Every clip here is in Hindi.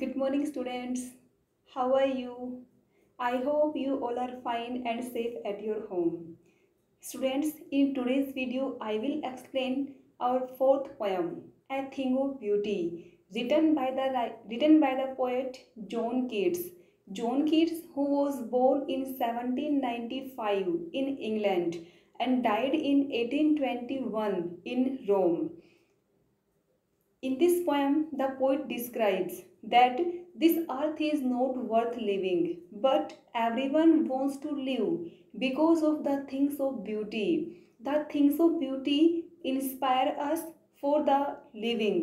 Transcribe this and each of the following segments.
Good morning, students. How are you? I hope you all are fine and safe at your home. Students, in today's video, I will explain our fourth poem, A Thing of Beauty, written by the poet John Keats. John Keats, who was born in 1795 in England and died in 1821 in Rome. In this poem, the poet describes that this earth is not worth living, but everyone wants to live because of the things of beauty. The things of beauty inspire us for the living.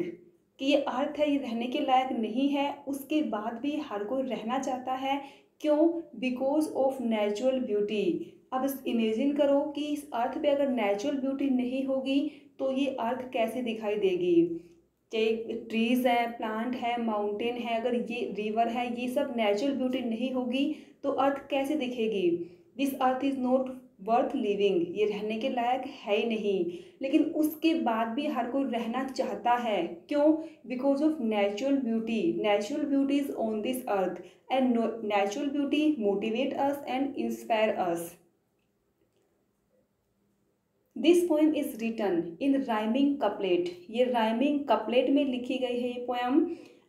कि ये अर्थ है, ये रहने के लायक नहीं है, उसके बाद भी हर कोई रहना चाहता है. क्यों? Because of natural beauty. अब इमेजिन करो कि इस अर्थ पे अगर नेचुरल ब्यूटी नहीं होगी तो ये अर्थ कैसे दिखाई देगी. चाहे ट्रीज है, प्लांट है, माउंटेन है, अगर ये रिवर है, ये सब नेचुरल ब्यूटी नहीं होगी तो अर्थ कैसे दिखेगी. This earth is not worth living. ये रहने के लायक है ही नहीं. लेकिन उसके बाद भी हर कोई रहना चाहता है. क्यों? Because of natural beauty. Natural beauty is on this earth and natural beauty motivate us and inspire us. This poem is written in rhyming couplet. ये राइमिंग कपलेट में लिखी गई है ये poem.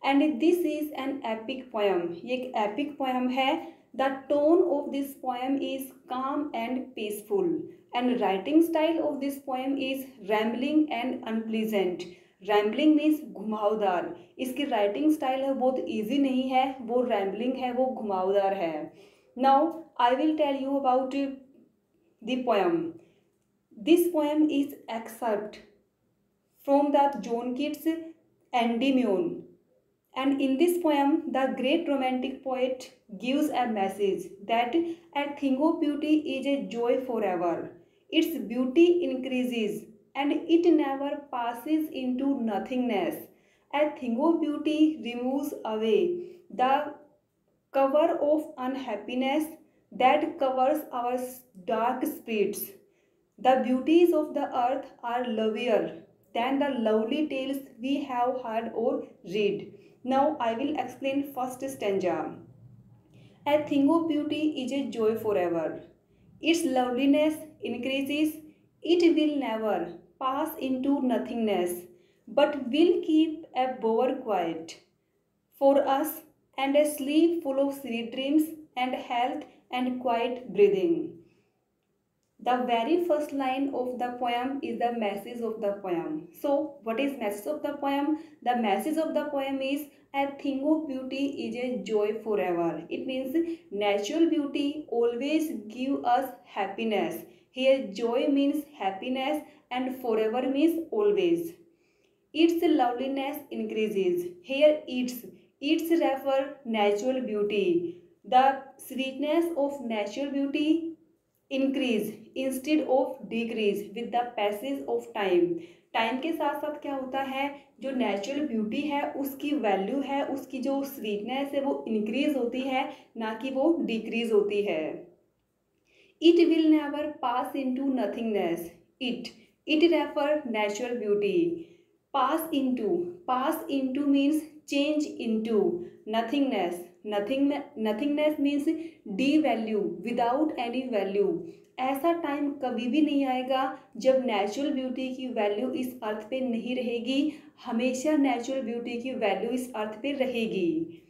And this is an epic poem. ये एक एपिक पोएम है. The tone of this poem is calm and peaceful and writing style of this poem is rambling and unpleasant. Rambling means घुमावदार. इसकी राइटिंग स्टाइल है बहुत ईजी नहीं है, वो रैम्बलिंग है, वो घुमावदार है. Now I will tell you about the poem. This poem is excerpt from the John Keats Endymion, and in this poem the great romantic poet gives a message that a thing of beauty is a joy forever. Its beauty increases and it never passes into nothingness. A thing of beauty removes away the cover of unhappiness that covers our dark spirits. The beauties of the earth are lovelier than the lovely tales we have heard or read. Now I will explain first stanza. A thing of beauty is a joy forever. Its loveliness increases. It will never pass into nothingness, but will keep a bower quiet for us and a sleep full of sweet dreams and health and quiet breathing. The very first line of the poem is the message of the poem. So, what is message of the poem? The message of the poem is a thing of beauty is a joy forever. It means natural beauty always give us happiness. Here, joy means happiness and forever means always. Its loveliness increases. Here, its refer natural beauty. The sweetness of natural beauty increase instead of decrease with the passage of time. Time के साथ साथ क्या होता है, जो नेचुरल ब्यूटी है उसकी वैल्यू है, उसकी जो स्वीटनेस है वो इंक्रीज होती है, ना कि वो डिक्रीज होती है. It will never pass into nothingness. It refer natural beauty. Pass into means change into. Nothingness means D value, without any value. ऐसा टाइम कभी भी नहीं आएगा जब नेचुरल ब्यूटी की वैल्यू इस अर्थ पे नहीं रहेगी. हमेशा नेचुरल ब्यूटी की वैल्यू इस अर्थ पे रहेगी.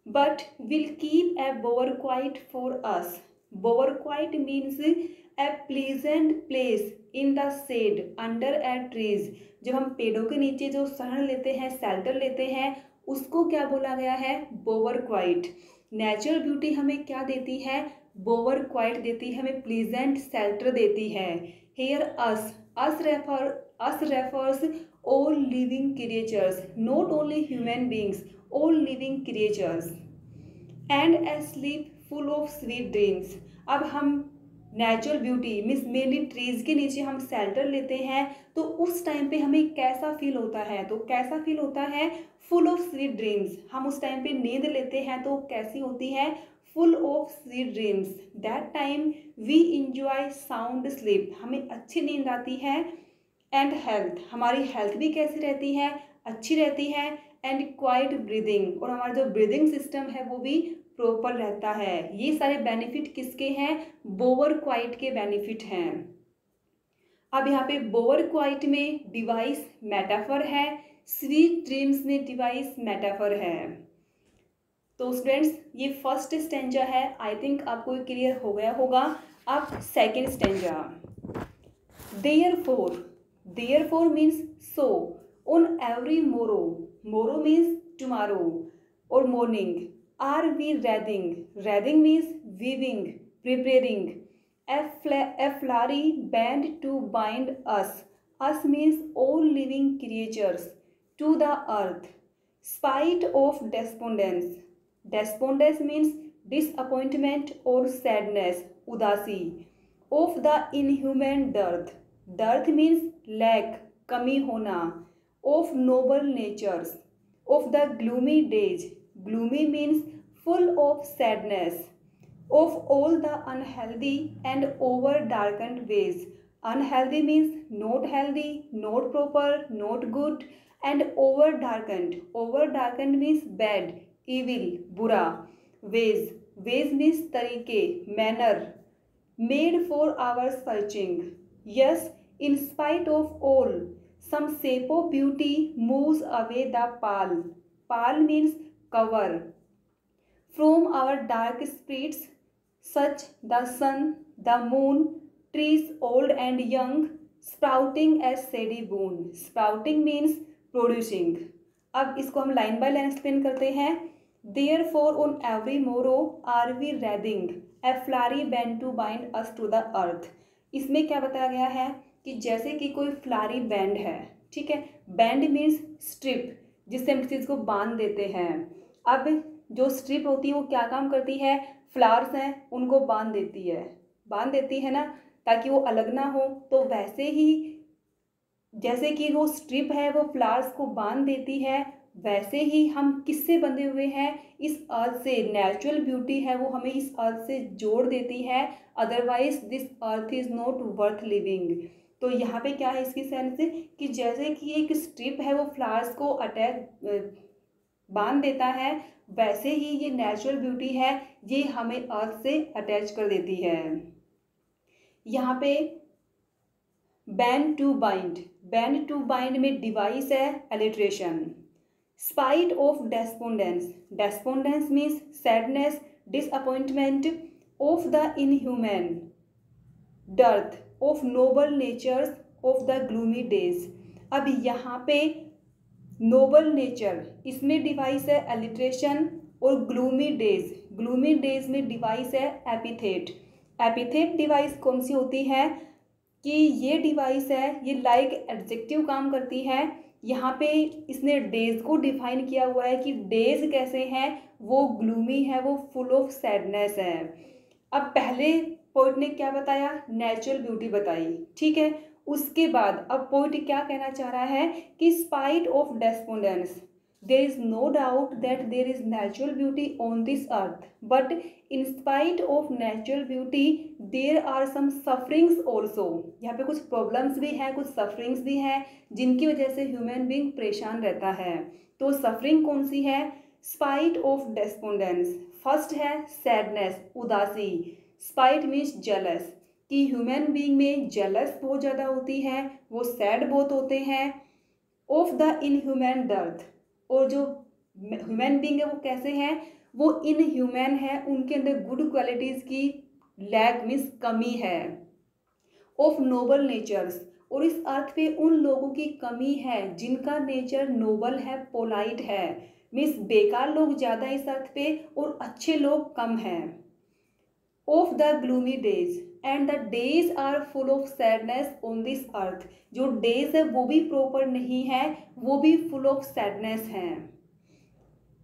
But will keep a bower quiet for us. Bower quiet means a pleasant place in the shade under a trees. जब हम पेड़ों के नीचे जो शरण लेते हैं, शेल्टर लेते हैं, उसको क्या बोला गया है? बोवर क्वाइट. नेचुरल ब्यूटी हमें क्या देती है? बोवर क्वाइट देती है, हमें प्लीजेंट शेल्टर देती है. Here us refers all living creatures, not only human beings, all living creatures. And a sleep full of sweet dreams. अब हम natural beauty means mainly trees के नीचे हम शेल्टर लेते हैं तो उस टाइम पे हमें कैसा फील होता है? तो कैसा फील होता है? Full of sweet dreams. हम उस टाइम पे नींद लेते हैं तो कैसी होती है? Full of sweet dreams. That time we enjoy sound sleep. हमें अच्छी नींद आती है. एंड हेल्थ, हमारी हेल्थ भी कैसी रहती है? अच्छी रहती है. एंड क्वाइट ब्रीदिंग, और हमारा जो ब्रीदिंग सिस्टम है वो भी प्रॉपर रहता है। ये सारे बेनिफिट किसके हैं? बोवर क्वाइट के बेनिफिट हैं। अब यहाँ पे बोवर क्वाइट में डिवाइस मेटाफर है, स्वीट ड्रीम्स में डिवाइस मेटाफर है। तो स्टूडेंट्स ये फर्स्ट स्टेंजा है, आई थिंक आपको क्लियर हो गया होगा। अब second stanza, therefore, therefore means so, on every morrow, morrow means tomorrow और morning, are we wreathing, wreathing means weaving, preparing, a flurry band to bind us, us means all living creatures, to the earth, spite of despondence, despondence means disappointment or sadness, udasi, of the inhuman dearth, dearth means lack, कमी होना, of noble natures, of the gloomy days, gloomy means full of sadness, of all the unhealthy and over darkened ways, unhealthy means not healthy, not proper, not good, and over darkened means bad, evil, बुरा, ways, ways means तरीके, manner, made for our searching, yes, in spite of all, some shape of beauty moves away the pall, pall means cover, from our dark spirits, such the sun, the moon, trees old and young, sprouting as shady boon, sprouting means producing। अब इसको हम लाइन बाय लाइन एक्सप्लेन करते हैं। Therefore on every morrow are we wreathing a flurry band to bind us to the earth। इसमें क्या बताया गया है कि जैसे कि कोई फ्लारी बैंड है, ठीक है, बैंड मीन्स स्ट्रिप, जिससे हम किसी चीज़ को बांध देते हैं। अब जो स्ट्रिप होती है वो क्या काम करती है? फ्लावर्स हैं उनको बांध देती है ना, ताकि वो अलग ना हो। तो वैसे ही जैसे कि वो स्ट्रिप है वो फ्लावर्स को बांध देती है, वैसे ही हम किससे बंधे हुए हैं? इस अर्थ से। नेचुरल ब्यूटी है वो हमें इस अर्थ से जोड़ देती है, otherwise this earth is not worth living. तो यहाँ पे क्या है इसकी सेंस कि जैसे कि एक स्ट्रिप है वो फ्लावर्स को अटैच बांध देता है, वैसे ही ये नेचुरल ब्यूटी है ये हमें अर्थ से अटैच कर देती है। यहाँ पे band to bind, band to bind में डिवाइस है alliteration. Spite of despondence, despondence means sadness, disappointment, of the inhuman, dearth, of noble natures, of the gloomy days. अब यहाँ पे नोबल नेचर, इसमें डिवाइस है एलिट्रेशन, और ग्लूमी डेज, ग्लूमी डेज में डिवाइस है एपिथेट। एपिथेट डिवाइस कौन सी होती है कि ये डिवाइस है ये लाइक एडजेक्टिव काम करती है। यहाँ पे इसने डेज को डिफाइन किया हुआ है कि डेज कैसे हैं, वो ग्लूमी है, वो फुल ऑफ सैडनेस है। अब पहले पोइट ने क्या बताया? नेचुरल ब्यूटी बताई, ठीक है। उसके बाद अब पोइट क्या कहना चाह रहा है कि spite of despondence, there is no doubt that there is natural beauty on this earth, but in spite of natural beauty there are some sufferings also. यहाँ पे कुछ प्रॉब्लम्स भी हैं, कुछ सफरिंग्स भी हैं, जिनकी वजह से ह्यूमन बींग परेशान रहता है। तो सफरिंग कौन सी है? स्पाइट ऑफ डेस्पोंडेंस, फर्स्ट है सैडनेस, उदासी। स्पाइट मीन्स जेलस, कि ह्यूमन बीइंग में जेलस बहुत ज़्यादा होती है, वो सैड बहुत होते हैं। ऑफ द इनह्यूमन डर्थ, और जो ह्यूमन बीइंग है वो कैसे हैं? वो इनह्यूमन है, उनके अंदर गुड क्वालिटीज़ की लैक मीन्स कमी है। ऑफ नोबल नेचर्स, और इस अर्थ पे उन लोगों की कमी है जिनका नेचर नोबल है, पोलाइट है, मीन्स बेकार लोग ज़्यादा इस अर्थ पे और अच्छे लोग कम हैं। Of the gloomy days, and the days are full of sadness on this earth, जो डेज है वो भी प्रॉपर नहीं है, वो भी फुल ऑफ सैडनेस हैं।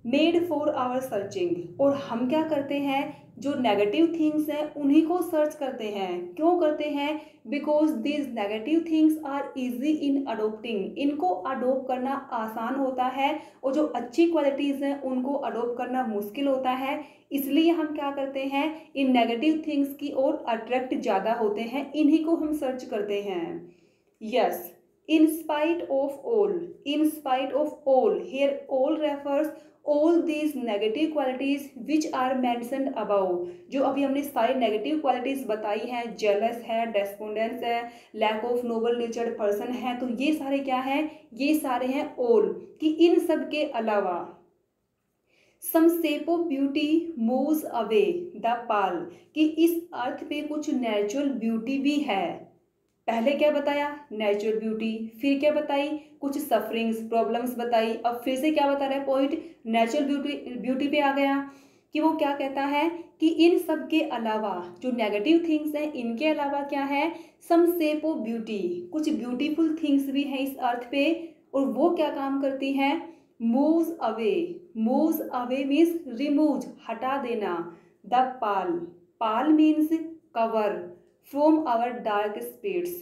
मेड फॉर आवर सर्चिंग, और हम क्या करते हैं? जो नेगेटिव थिंग्स हैं उन्हीं को सर्च करते हैं। क्यों करते हैं? Because this negative things are easy in adopting, इनको अडोप्ट करना आसान होता है, और जो अच्छी क्वालिटीज़ हैं उनको अडोप्ट करना मुश्किल होता है। इसलिए हम क्या करते हैं? इन नेगेटिव थिंग्स की ओर अट्रैक्ट ज़्यादा होते हैं, इन्हीं को हम सर्च करते हैं। Yes, In spite of all, in spite of all, here all refers all these negative qualities which are mentioned above। जो अभी हमने सारी नेगेटिव क्वालिटीज बताई हैं, जेलस है, डेस्पोंडेंस है, lack of noble natured person है, तो ये सारे क्या हैं, ये सारे हैं ऑल, कि इन सब के अलावा some shape of beauty moves away the pall, कि इस अर्थ पे कुछ नेचुरल ब्यूटी भी है। पहले क्या बताया, नेचुरल ब्यूटी, फिर क्या बताई, कुछ सफरिंग्स प्रॉब्लम्स बताई, अब फिर से क्या बता रहा है पॉइंट, नेचुरल ब्यूटी पे आ गया, कि वो क्या कहता है कि इन सब के अलावा जो नेगेटिव थिंग्स हैं इनके अलावा क्या है, सम शेप ऑफ ब्यूटी, कुछ ब्यूटीफुल थिंग्स भी हैं इस अर्थ पे, और वो क्या काम करती हैं, moves away, moves away means remove, हटा देना, the pall, pall means cover, from our dark spirits,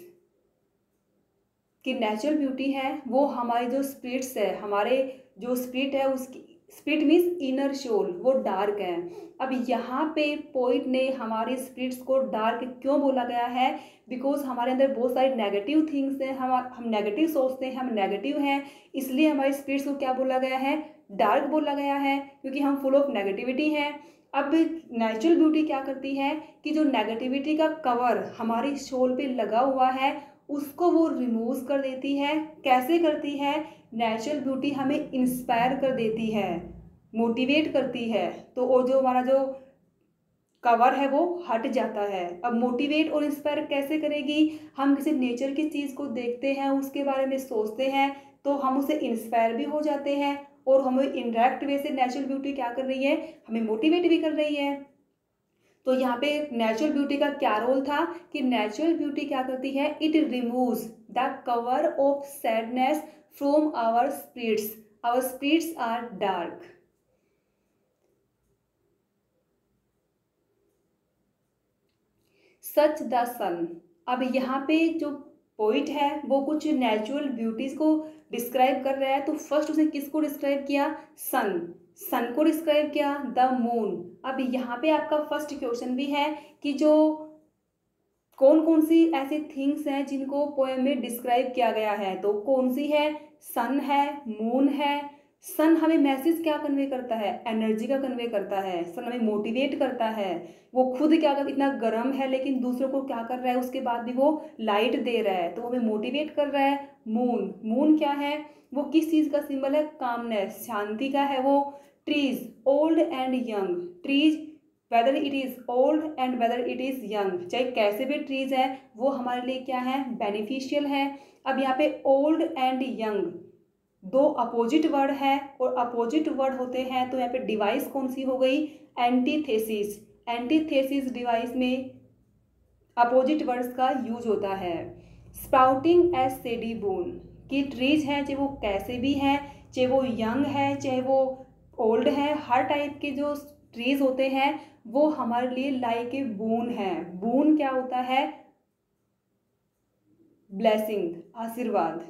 कि नेचुरल ब्यूटी है वो हमारी जो स्पिरिट्स है, हमारे जो स्पिरिट है उसकी, स्पिरिट मीन्स इनर सोल, वो डार्क है। अब यहाँ पे पोइट ने हमारी स्पिरिट्स को डार्क क्यों बोला गया है, बिकॉज हमारे अंदर बहुत सारी नेगेटिव थिंग्स हैं, हम नेगेटिव सोचते हैं, हम नेगेटिव हैं, इसलिए हमारी स्पिरिट्स को क्या बोला गया है, डार्क बोला गया है, क्योंकि हम फुल ऑफ नेगेटिविटी हैं। अब नेचुरल ब्यूटी क्या करती है कि जो नेगेटिविटी का कवर हमारी सोल पे लगा हुआ है उसको वो रिमूव कर देती है। कैसे करती है, नेचुरल ब्यूटी हमें इंस्पायर कर देती है, मोटिवेट करती है, तो और जो हमारा जो कवर है वो हट जाता है। अब मोटिवेट और इंस्पायर कैसे करेगी, हम किसी नेचर की चीज़ को देखते हैं, उसके बारे में सोचते हैं, तो हम उसे इंस्पायर भी हो जाते हैं, और हमें इनडायरेक्ट वे से नेचुरल ब्यूटी क्या कर रही है, हमें मोटिवेट भी कर रही है। तो यहाँ पे नेचुरल ब्यूटी का क्या रोल था कि नेचुरल ब्यूटी क्या करती है, it removes the cover of sadness from our spirits, our spirits are dark. Such the sun, अब यहाँ पे जो पोइट है वो कुछ नेचुरल ब्यूटीज को डिस्क्राइब कर रहा है, तो फर्स्ट उसने किसको डिस्क्राइब किया, सन, सन को डिस्क्राइब किया, द मून। अब यहाँ पे आपका फर्स्ट क्वेश्चन भी है कि जो कौन कौन सी ऐसी थिंग्स हैं जिनको पोएम में डिस्क्राइब किया गया है, तो कौन सी है, सन है, मून है। सन हमें मैसेज क्या कन्वे करता है, एनर्जी का कन्वे करता है, सन हमें मोटिवेट करता है, वो खुद क्या कर, इतना गर्म है लेकिन दूसरों को क्या कर रहा है, उसके बाद भी वो लाइट दे रहा है, तो हमें मोटिवेट कर रहा है। मून, मून क्या है, वो किस चीज़ का सिंबल है, कामनेस, शांति का है वो। Trees, old and young, trees whether it is old and whether it is young, चाहे कैसे भी ट्रीज है वो हमारे लिए क्या है, बेनिफिशियल है। अब यहाँ पे ओल्ड एंड यंग दो अपोजिट वर्ड है, और अपोजिट वर्ड होते हैं तो यहाँ पे डिवाइस कौन सी हो गई, एंटीथेसिस, एंटीथेसिस डिवाइस में अपोजिट वर्ड्स का यूज होता है। स्प्राउटिंग एज सेडी बोन, कि ट्रीज हैं चाहे वो कैसे भी हैं, चाहे वो यंग है चाहे वो ओल्ड है, हर टाइप के जो ट्रीज होते हैं वो हमारे लिए लाइक ए बून है। बून क्या होता है, ब्लेसिंग, आशीर्वाद,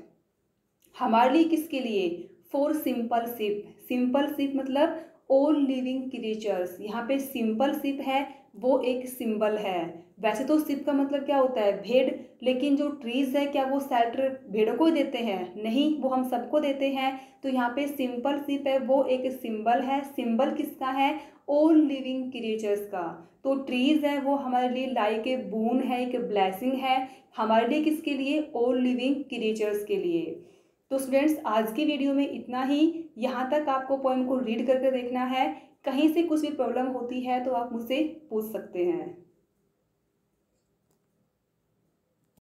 हमारे लिए किसके लिए, for simple ship, simple ship मतलब ऑल लिविंग क्रिएचर्स, यहाँ पे सिंपल शिप है वो एक सिंबल है। वैसे तो शिप का मतलब क्या होता है, भेड़, लेकिन जो ट्रीज है क्या वो शेल्टर भेड़ों को देते हैं, नहीं, वो हम सबको देते हैं। तो यहाँ पे सिंपल शिप है वो एक सिंबल है, सिंबल किसका है, ऑल लिविंग क्रिएचर्स का। तो ट्रीज है वो हमारे लिए लाइक ए बून है, एक ब्लेसिंग है, हमारे लिए किसके लिए, ऑल लिविंग क्रिएचर्स के लिए। तो स्टूडेंट्स आज की वीडियो में इतना ही, यहाँ तक आपको पोएम को रीड करके देखना है, कहीं से कुछ भी प्रॉब्लम होती है तो आप मुझसे पूछ सकते हैं।